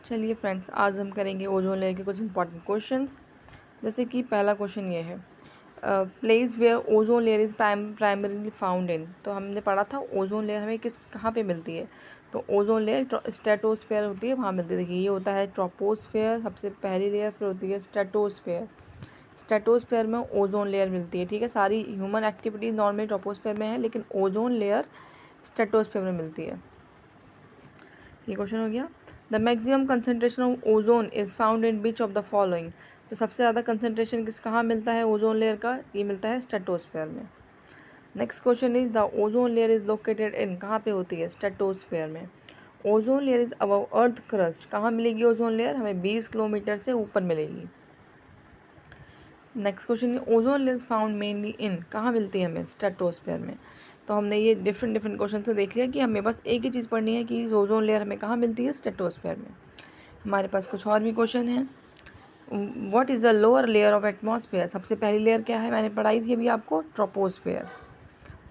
चलिए फ्रेंड्स, आज हम करेंगे ओजोन लेयर के कुछ इंपॉर्टेंट क्वेश्चंस। जैसे कि पहला क्वेश्चन ये है, place where ozone layer is primarily found in. तो हमने पढ़ा था ओजोन लेयर हमें कहाँ पे मिलती है। तो ओजोन लेयर स्ट्रेटोस्फेयर होती है, वहाँ मिलती है। देखिए, ये होता है ट्रोपोस्फेयर सबसे पहली लेयर, फिर होती है स्ट्रेटोस्फेयर। स्ट्रेटोस्फेयर में ओजोन लेयर मिलती है। ठीक है, सारी ह्यूमन एक्टिविटीज़ नॉर्मली ट्रोपोस्फेयर में है, लेकिन ओजोन लेयर स्ट्रेटोस्फेयर में मिलती है। ये क्वेश्चन हो गया। The maximum concentration of ozone is found in which of the following. तो सबसे ज़्यादा कंसनट्रेशन कहाँ मिलता है ओजोन लेयर का? ये मिलता है स्ट्रेटोस्फेयर में। Next question is the ozone layer is located in. कहाँ पे होती है? स्ट्रेटोस्फेयर में। Ozone layer is above earth crust. कहाँ मिलेगी ओजोन लेयर? हमें 20 किलोमीटर से ऊपर मिलेगी। Next question, ozone layer found mainly इन। कहाँ मिलती है हमें? स्ट्रेटोस्फेयर में। तो हमने ये डिफरेंट क्वेश्चन से देख लिया कि हमें बस एक ही चीज़ पढ़नी है कि ओजोन लेयर हमें कहाँ मिलती है? स्ट्रेटोस्फेयर में। हमारे पास कुछ और भी क्वेश्चन हैं। What is the lower layer of atmosphere. सबसे पहली लेयर क्या है? मैंने पढ़ाई थी अभी आपको, ट्रोपोस्फेयर।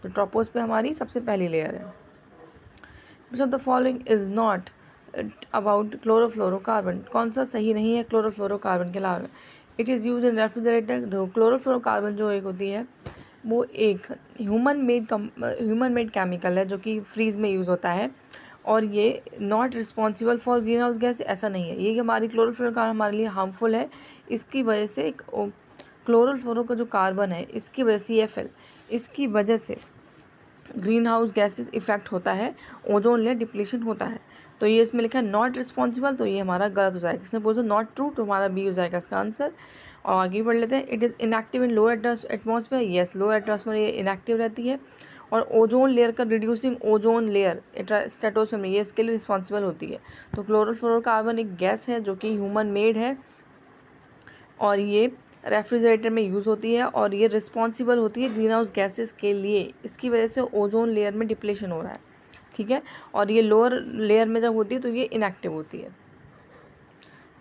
तो ट्रोपोस्फेयर हमारी सबसे पहली लेयर है। Which of the following is not about chlorofluorocarbon. कौन सा सही नहीं है क्लोरोफ्लोरोकार्बन के अलावा? It is use in refrigerator. तो क्लोरोफ्लोरोकार्बन जो एक होती है वो एक ह्यूमन मेड केमिकल है जो कि फ्रीज में यूज़ होता है, और ये not responsible for green house gas. ऐसा नहीं है, ये हमारी क्लोरोफ्लोरोकार्बन हमारे लिए हार्मफुल है। इसकी वजह से क्लोरोफ्लोरो का जो कार्बन है, इसकी वजह से CFL, इसकी वजह से ग्रीन हाउस गैसेस इफेक्ट होता है, ओजोन लेयर डिप्लीशन होता है। तो ये इसमें लिखा है नॉट रिस्पॉन्सिबल, तो ये हमारा गलत हो जाएगा। इसमें बोलते नॉट ट्रू, तो हमारा बी हो जाएगा इसका आंसर। और आगे बढ़ लेते हैं। It is inactive in lower atmosphere. Yes, lower atmosphere ये इनएक्टिव रहती है। और ओजोन लेयर का रिड्यूसिंग ओजोन लेयर स्ट्रेटोस्फेयर में, ये इसके लिए रिस्पॉन्सिबल होती है। तो क्लोरोफ्लोरोकार्बन एक गैस है जो कि ह्यूमन मेड है, और ये रेफ्रिजरेटर में यूज़ होती है, और ये रिस्पॉन्सिबल होती है ग्रीन हाउस गैसेस के लिए। इसकी वजह से ओजोन लेयर में डिप्लेशन हो रहा है। ठीक है, और ये लोअर लेयर में जब होती है तो ये इनएक्टिव होती है।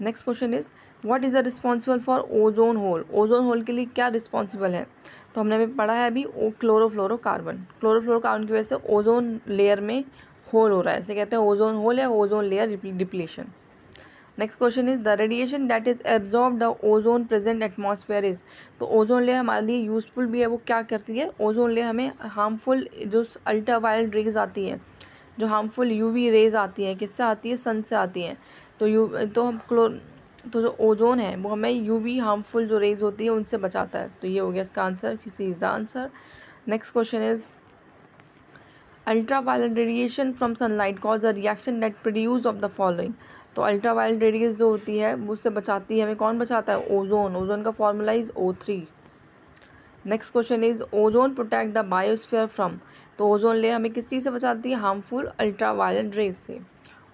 Next question is, what is the responsible for ozone hole. Ozone hole के लिए क्या रिस्पॉन्सिबल है? तो हमने अभी पढ़ा है अभी क्लोरोफ्लोरोकार्बन। क्लोरोफ्लोरोकार्बन की वजह से ओजोन लेयर में होल हो रहा है, इसे कहते हैं ओजोन होल या ozone layer depletion. Next question is, the radiation that is absorb the ozone present atmosphere is. तो ओजोन लेयर हमारे लिए यूजफुल भी है, वो क्या करती है? ओजोन लेयर हमें हार्मफुल जो अल्ट्रा वायलेट रेज आती है, जो हार्मफुल UV रेज आती हैं, किससे आती है? सन से आती हैं। तो जो ओजोन है वो हमें UV हार्मफुल जो रेज होती है उनसे बचाता है। तो ये हो गया इसका answer, C is the answer. Next question is, ultraviolet radiation from sunlight cause the reaction that produce of the following. तो अल्ट्रावायलेट रेडिएशन जो होती है वो उससे बचाती है हमें। कौन बचाता है? ओजोन। ओजोन का formula is O3। Next question is, ozone protect the biosphere from. तो ओजोन लेयर हमें किस चीज़ से बचाती है? हार्मफुल अल्ट्रावायलेट रेज से।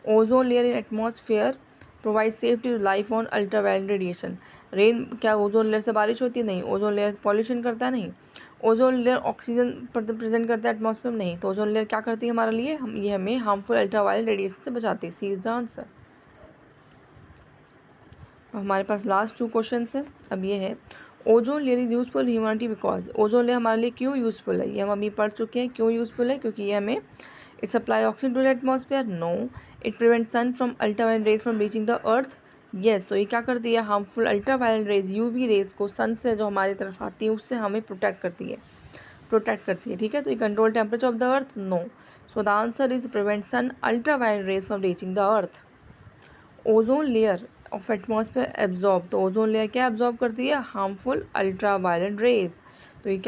Ozone layer in atmosphere provide safety to life on ultraviolet radiation. Rain क्या ओजोन लेयर से बारिश होती है? नहीं। ओजोन लेयर पॉल्यूशन करता है? नहीं। ओजोन लेयर ऑक्सीजन प्रेजेंट करता है एटमॉस्फेयर में? नहीं। तो ओजोन लेयर क्या करती है हमारे लिए? ये हमें हार्मफुल अल्ट्रावायलेट रेडिएशन से बचाती है। सी इज द आंसर। हमारे पास लास्ट 2 क्वेश्चन है। अब ये है, ozone layer is useful humanity because. Ozone layer हमारे लिए क्यों यूजफुल है? ये हम अभी पढ़ चुके हैं क्यों यूजफुल है, क्योंकि ये हमें it supply oxygen to the atmosphere. No. It prevent sun from ultraviolet rays from reaching the earth. Yes. तो ये क्या करती है? Harmful ultraviolet rays UV rays को सन से जो हमारी तरफ आती है उससे हमें प्रोटेक्ट करती है। ठीक है, तो ये control temperature of the earth. No. So the answer is prevent sun ultraviolet rays from reaching the earth. Ozone layer of atmosphere absorb. तो ओजोन लेयर क्या एब्जॉर्ब करती है? Harmful ultraviolet rays. तो ये क्या